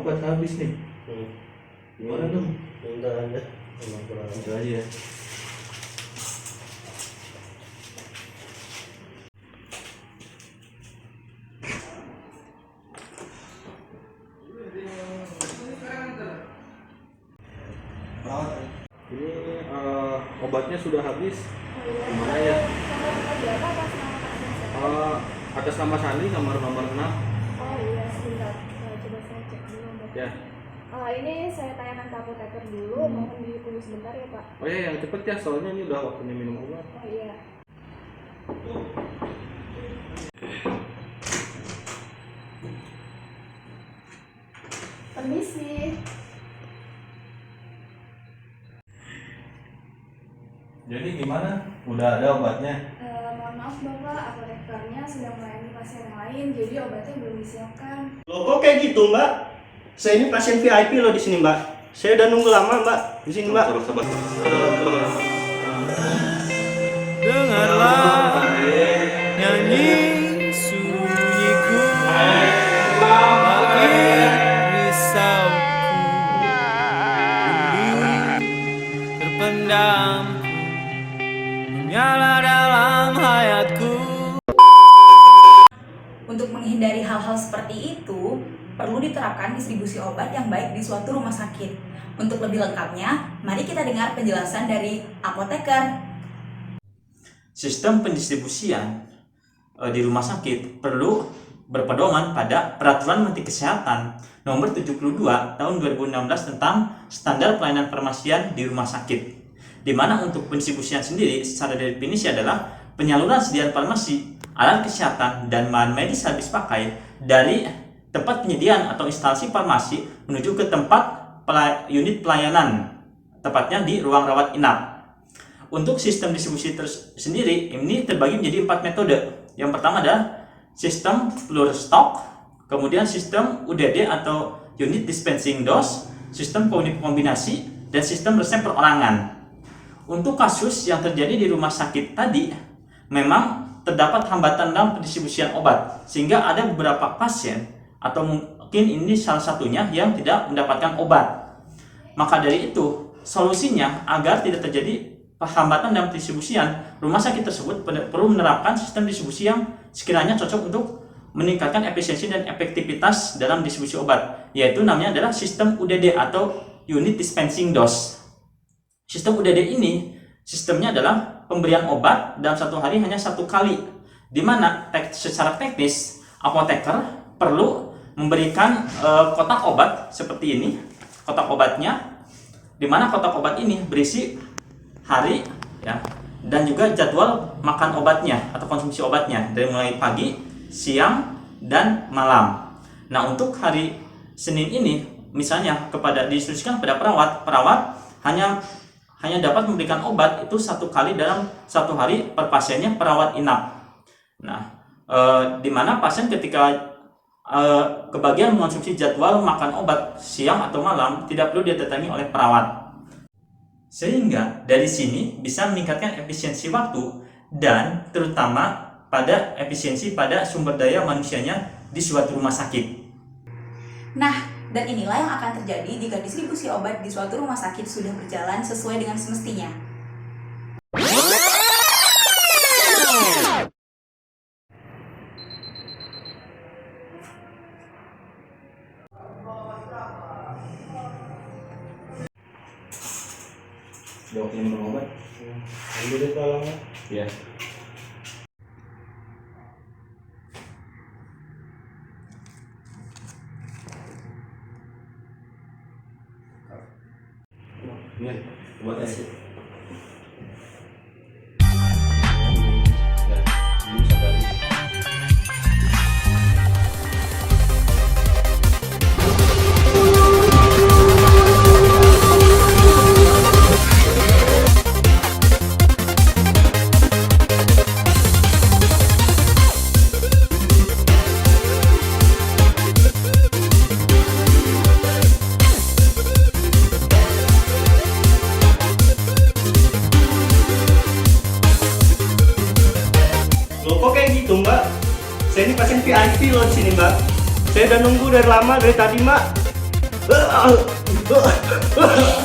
obat habis nih. Gimana dong? Bentar aja. Bentar aja ya. Ini obatnya sudah habis. Gimana ya? Atas nama Sani, nomor 6. Oh iya, sebentar. Coba saya cek dulu obatnya. Ya. Ini saya tanyakan ke apoteker dulu, mohon ditunggu sebentar ya Pak. Oh ya, yang cepet ya, soalnya ini udah waktunya minum obat. Oh iya. Permisi. Jadi gimana? Udah ada obatnya? Mohon maaf Bapak, apotekernya sedang melayani pasien yang lain, jadi obatnya belum disiapkan. Loh kok kayak gitu Mbak? Saya ini pasien VIP loh di sini Mbak. Saya udah nunggu lama Mbak di sini Mbak. Sabar. Dengarlah nyanyi sunyiku bagi risauku dulu terpendam menyala dalam hayatku. Untuk menghindari hal-hal seperti itu, perlu diterapkan distribusi obat yang baik di suatu rumah sakit. Untuk lebih lengkapnya, mari kita dengar penjelasan dari apoteker. Sistem pendistribusian di rumah sakit perlu berpedoman pada Peraturan Menteri Kesehatan Nomor 72 Tahun 2016 tentang Standar Pelayanan Farmasian di Rumah Sakit, di mana untuk pendistribusian sendiri secara definisi adalah penyaluran sediaan farmasi, alat kesehatan, dan bahan medis habis pakai dari tempat penyediaan atau instalasi farmasi menuju ke tempat unit pelayanan, tepatnya di ruang rawat inap. Untuk sistem distribusi sendiri ini terbagi menjadi 4 metode. Yang pertama adalah sistem floor stock, kemudian sistem UDD atau unit dispensing dose, sistem kombinasi, dan sistem resep perorangan. Untuk kasus yang terjadi di rumah sakit tadi, memang terdapat hambatan dalam pendistribusian obat, sehingga ada beberapa pasien atau mungkin ini salah satunya yang tidak mendapatkan obat. Maka dari itu, solusinya agar tidak terjadi hambatan dalam pendistribusian, rumah sakit tersebut perlu menerapkan sistem distribusi yang sekiranya cocok untuk meningkatkan efisiensi dan efektivitas dalam distribusi obat, yaitu namanya adalah sistem UDD atau unit dispensing dose. Sistem UDD ini sistemnya adalah pemberian obat dalam satu hari hanya satu kali, di mana secara teknis apoteker perlu memberikan kotak obat seperti ini, kotak obatnya, di mana kotak obat ini berisi hari ya, dan juga jadwal makan obatnya atau konsumsi obatnya dari mulai pagi, siang, dan malam. Nah, untuk hari Senin ini misalnya diinstruksikan kepada perawat hanya dapat memberikan obat itu satu kali dalam satu hari per pasiennya perawat inap. Nah, di mana pasien ketika kebagian mengonsumsi jadwal makan obat siang atau malam tidak perlu didatangi oleh perawat. Sehingga dari sini bisa meningkatkan efisiensi waktu dan terutama pada efisiensi pada sumber daya manusianya di suatu rumah sakit. Nah, dan inilah yang akan terjadi jika distribusi obat di suatu rumah sakit sudah berjalan sesuai dengan semestinya. Udah waktunya minum obat? Ambil deh tolongnya. Iya. Ini obatnya. Bisa balik. Loh kok kayak gitu Mbak? Saya ini pasien VIP loh di sini Mbak. Saya udah nunggu dari lama dari tadi Mbak. Ah.